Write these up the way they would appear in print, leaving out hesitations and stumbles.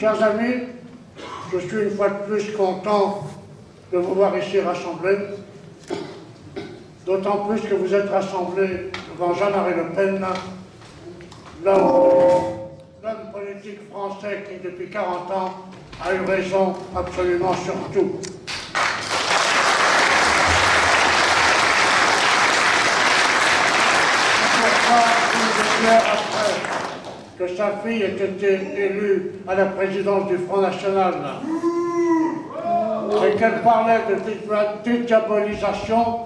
Chers amis, je suis une fois de plus content de vous voir ici rassemblés, d'autant plus que vous êtes rassemblés devant Jean-Marie Le Pen, l'homme politique français qui, depuis 40 ans, a eu raison absolument sur tout. Une demi-heure après que sa fille ait été élue à la présidence du Front National et qu'elle parlait de dédiabolisation,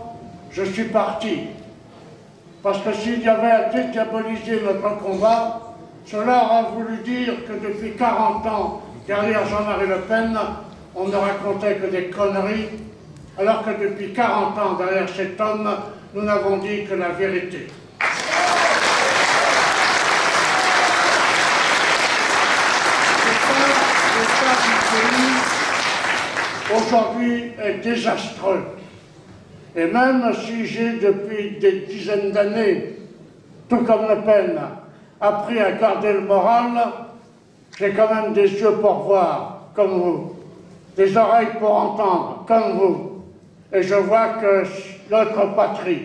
je suis parti. Parce que s'il y avait à dédiaboliser notre combat, cela aurait voulu dire que depuis 40 ans, derrière Jean-Marie Le Pen, on ne racontait que des conneries, alors que depuis 40 ans, derrière cet homme, nous n'avons dit que la vérité. L'état du pays, aujourd'hui, est désastreux. Et même si j'ai, depuis des dizaines d'années, tout comme Le Pen, appris à garder le moral, j'ai quand même des yeux pour voir, comme vous, des oreilles pour entendre, comme vous. Et je vois que notre patrie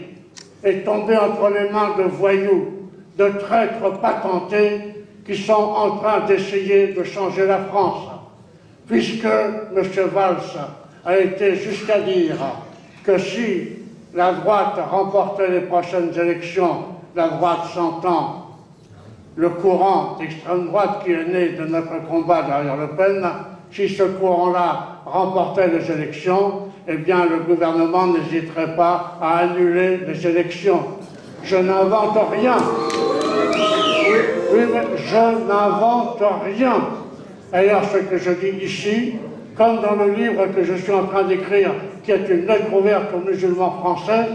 est tombée entre les mains de voyous, de traîtres patentés qui sont en train d'essayer de changer la France. Puisque M. Valls a été jusqu'à dire que si la droite remportait les prochaines élections, la droite s'entend, le courant d'extrême droite qui est né de notre combat derrière Le Pen, si ce courant-là remportait les élections, eh bien le gouvernement n'hésiterait pas à annuler les élections. Je n'invente rien. Oui, mais je n'invente rien. D'ailleurs, ce que je dis ici, comme dans le livre que je suis en train d'écrire, qui est une lettre ouverte aux musulmans français,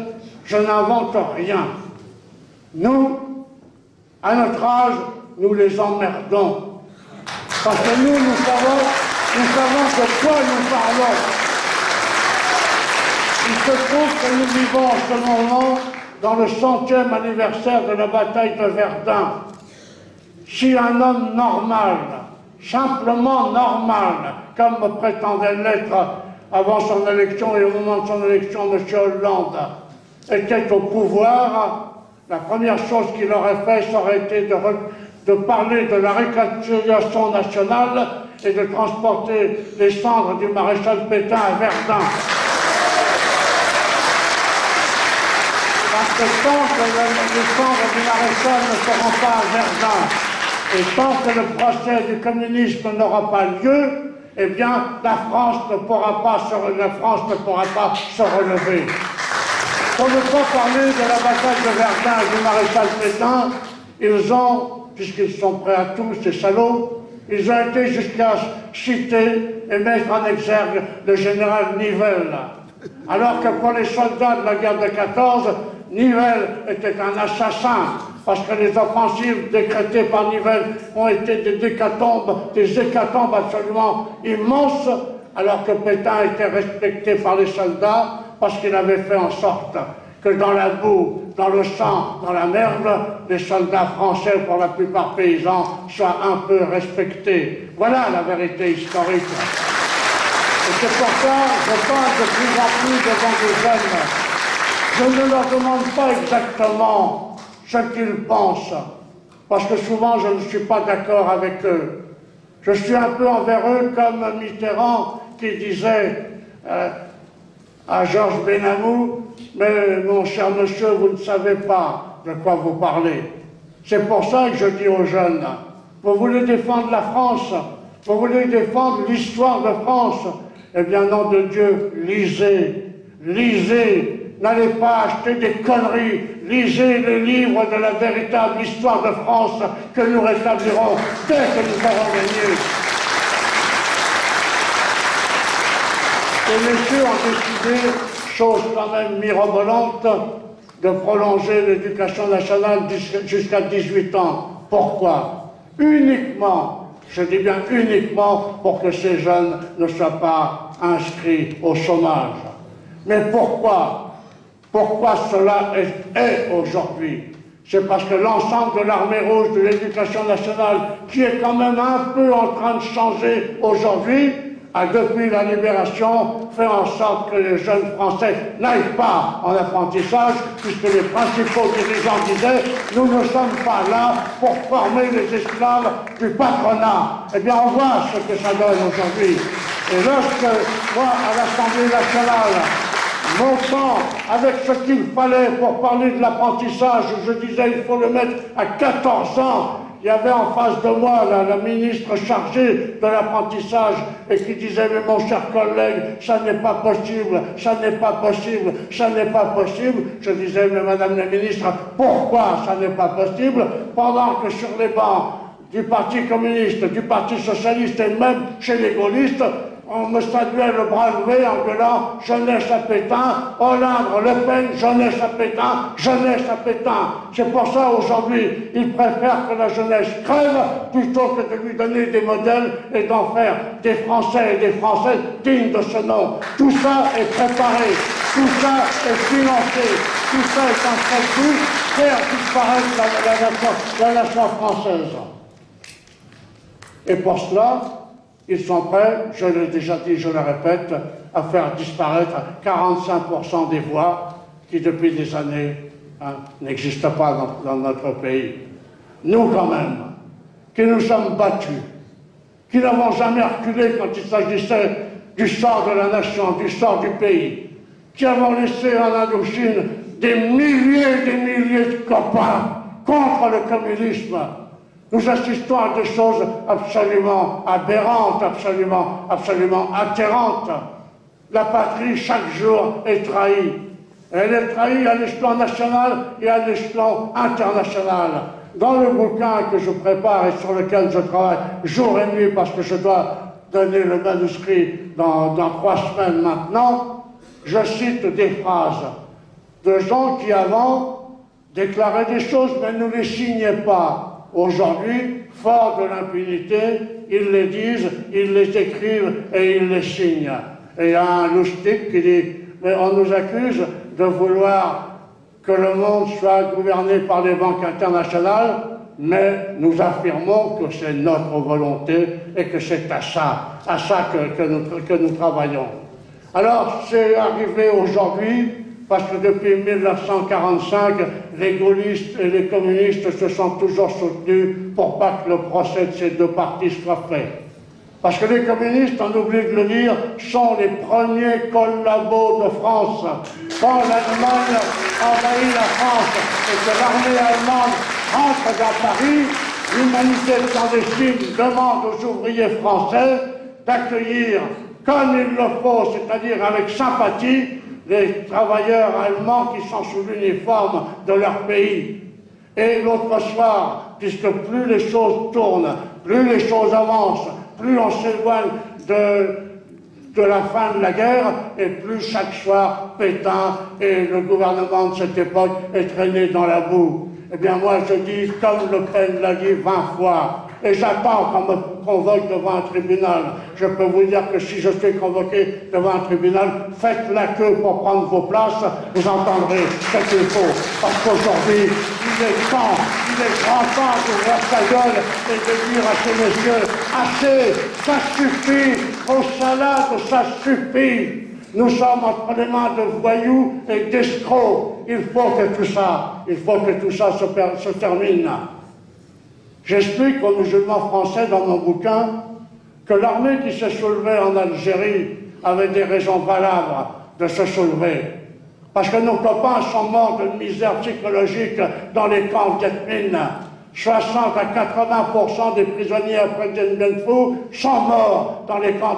je n'invente rien. Nous, à notre âge, nous les emmerdons. Parce que nous savons de quoi nous parlons. Il se trouve que nous vivons en ce moment dans le 100e anniversaire de la bataille de Verdun. Si un homme normal, simplement normal, comme prétendait l'être avant son élection et au moment de son élection, M. Hollande, était au pouvoir, la première chose qu'il aurait fait, ça aurait été de parler de la réconciliation nationale et de transporter les cendres du maréchal Pétain à Verdun. Parce que tant que les cendres du maréchal ne seront pas à Verdun, et tant que le procès du communisme n'aura pas lieu, eh bien, la France ne pourra pas se relever. Pour ne pas parler de la bataille de Verdun et du maréchal Pétain, ils ont, puisqu'ils sont prêts à tout, ces salauds, ils ont été jusqu'à citer et mettre en exergue le général Nivelle. Alors que pour les soldats de la guerre de 14, Nivelle était un assassin, parce que les offensives décrétées par Nivelle ont été des hécatombes absolument immenses, alors que Pétain était respecté par les soldats, parce qu'il avait fait en sorte que dans la boue, dans le sang, dans la merde, les soldats français, pour la plupart paysans, soient un peu respectés. Voilà la vérité historique. Et c'est pour ça que je parle de plus en plus devant des jeunes. Je ne leur demande pas exactement ce qu'ils pensent, parce que souvent je ne suis pas d'accord avec eux. Je suis un peu envers eux comme Mitterrand qui disait à Georges Benamou, mais mon cher monsieur, vous ne savez pas de quoi vous parlez. C'est pour ça que je dis aux jeunes, vous voulez défendre la France, vous voulez défendre l'histoire de France, eh bien, nom de Dieu, lisez, lisez. N'allez pas acheter des conneries, lisez les livres de la véritable histoire de France que nous rétablirons dès que nous aurons gagné. Les messieurs ont décidé, chose quand même mirobolante, de prolonger l'éducation nationale jusqu'à 18 ans. Pourquoi? Uniquement, je dis bien uniquement, pour que ces jeunes ne soient pas inscrits au chômage. Mais pourquoi? Pourquoi cela est aujourd'hui? c'est parce que l'ensemble de l'armée rouge, de l'éducation nationale, qui est quand même un peu en train de changer aujourd'hui, a depuis la libération fait en sorte que les jeunes Français n'aillent pas en apprentissage, puisque les principaux dirigeants disaient « nous ne sommes pas là pour former les esclaves du patronat ». Eh bien on voit ce que ça donne aujourd'hui. Et lorsque moi, à l'Assemblée nationale, montant avec ce qu'il fallait pour parler de l'apprentissage, je disais il faut le mettre à 14 ans. Il y avait en face de moi la ministre chargée de l'apprentissage et qui disait « mais mon cher collègue, ça n'est pas possible, ça n'est pas possible, ça n'est pas possible ». Je disais « mais madame la ministre, pourquoi ça n'est pas possible ?» Pendant que sur les bancs du Parti communiste, du Parti socialiste et même chez les gaullistes, on me saluait le bras levé en gueulant « jeunesse à Pétain, Hollande, Le Pen, jeunesse à Pétain, jeunesse à Pétain ». C'est pour ça aujourd'hui, ils préfèrent que la jeunesse crève plutôt que de lui donner des modèles et d'en faire des Français et des Françaises dignes de ce nom. Tout ça est préparé, tout ça est financé, tout ça est en train de faire disparaître la nation française. Et pour cela, ils sont prêts, je l'ai déjà dit, je le répète, à faire disparaître 45% des voix qui, depuis des années, n'existent pas dans notre pays. Nous, quand même, qui nous sommes battus, qui n'avons jamais reculé quand il s'agissait du sort de la nation, du sort du pays, qui avons laissé en Indochine des milliers de copains contre le communisme. Nous assistons à des choses absolument aberrantes, absolument atterrantes. La patrie, chaque jour, est trahie. Elle est trahie à l'échelon national et à l'échelon international. Dans le bouquin que je prépare et sur lequel je travaille jour et nuit, parce que je dois donner le manuscrit dans 3 semaines maintenant, je cite des phrases de gens qui avant déclaraient des choses mais ne les signaient pas. Aujourd'hui, forts de l'impunité, ils les disent, ils les écrivent et ils les signent. Et il y a un loustic qui dit « mais on nous accuse de vouloir que le monde soit gouverné par les banques internationales, mais nous affirmons que c'est notre volonté et que c'est à ça que nous travaillons. » Alors, c'est arrivé aujourd'hui, parce que depuis 1945, les gaullistes et les communistes se sont toujours soutenus pour pas que le procès de ces 2 partis soit fait. Parce que les communistes, on oublie de le dire, sont les premiers collabos de France. Quand l'Allemagne envahit la France et que l'armée allemande rentre dans Paris, l'humanité clandestine demande aux ouvriers français d'accueillir comme il le faut, c'est-à-dire avec sympathie, les travailleurs allemands qui sont sous l'uniforme de leur pays. Et l'autre soir, puisque plus les choses tournent, plus les choses avancent, plus on s'éloigne de la fin de la guerre, et plus chaque soir, Pétain et le gouvernement de cette époque est traîné dans la boue. Eh bien moi je dis, comme Le Pen l'a dit 20 fois, et j'attends qu'on me convoque devant un tribunal. Je peux vous dire que si je suis convoqué devant un tribunal, faites la queue pour prendre vos places, vous entendrez ce qu'il faut. Parce qu'aujourd'hui, il est grand temps d'ouvrir sa gueule et de dire à ces messieurs, assez, ça suffit, aux salades, ça suffit. Nous sommes entre les mains de voyous et d'escrocs. Il faut que tout ça se termine. J'explique aux musulmans français dans mon bouquin que l'armée qui s'est soulevée en Algérie avait des raisons valables de se soulever. Parce que nos copains sont morts d'une misère psychologique dans les camps Viet Minh. 60 à 80% des prisonniers après Dien Bien Phu sont morts dans les camps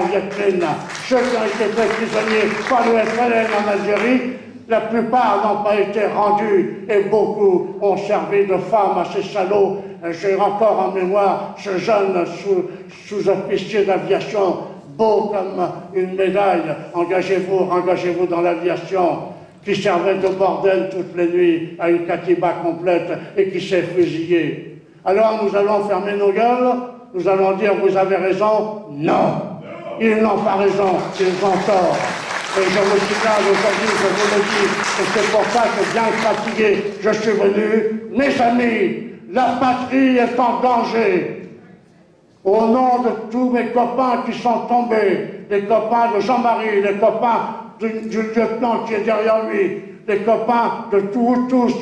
Viet Minh. Ceux qui ont été faits prisonniers par le FLN en Algérie, la plupart n'ont pas été rendus et beaucoup ont servi de femmes à ces salauds. J'ai encore en mémoire ce jeune sous-officier d'aviation, beau comme une médaille, engagez-vous dans l'aviation, qui servait de bordel toutes les nuits à une katiba complète et qui s'est fusillé. Alors nous allons fermer nos gueules, nous allons dire vous avez raison, non. Ils n'ont pas raison, ils ont tort. Et je vous signale aujourd'hui, je vous le dis, et c'est pour ça que bien fatigué, je suis venu. Mes amis, la patrie est en danger. Au nom de tous mes copains qui sont tombés, les copains de Jean-Marie, les copains du lieutenant qui est derrière lui, les copains de tous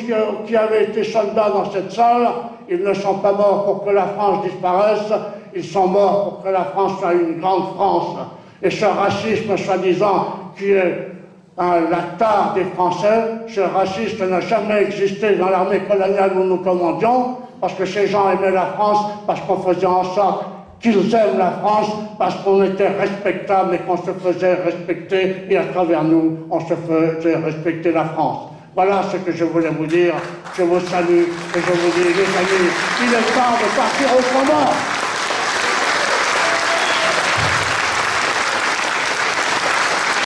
qui avaient été soldats dans cette salle, ils ne sont pas morts pour que la France disparaisse, ils sont morts pour que la France soit une grande France. Et ce racisme, soi-disant, qui est la tare des Français, ce racisme n'a jamais existé dans l'armée coloniale où nous commandions, parce que ces gens aimaient la France, parce qu'on faisait en sorte qu'ils aiment la France, parce qu'on était respectable et qu'on se faisait respecter, et à travers nous, on se faisait respecter la France. Voilà ce que je voulais vous dire. Je vous salue et je vous dis, les amis, il est temps de partir au combat.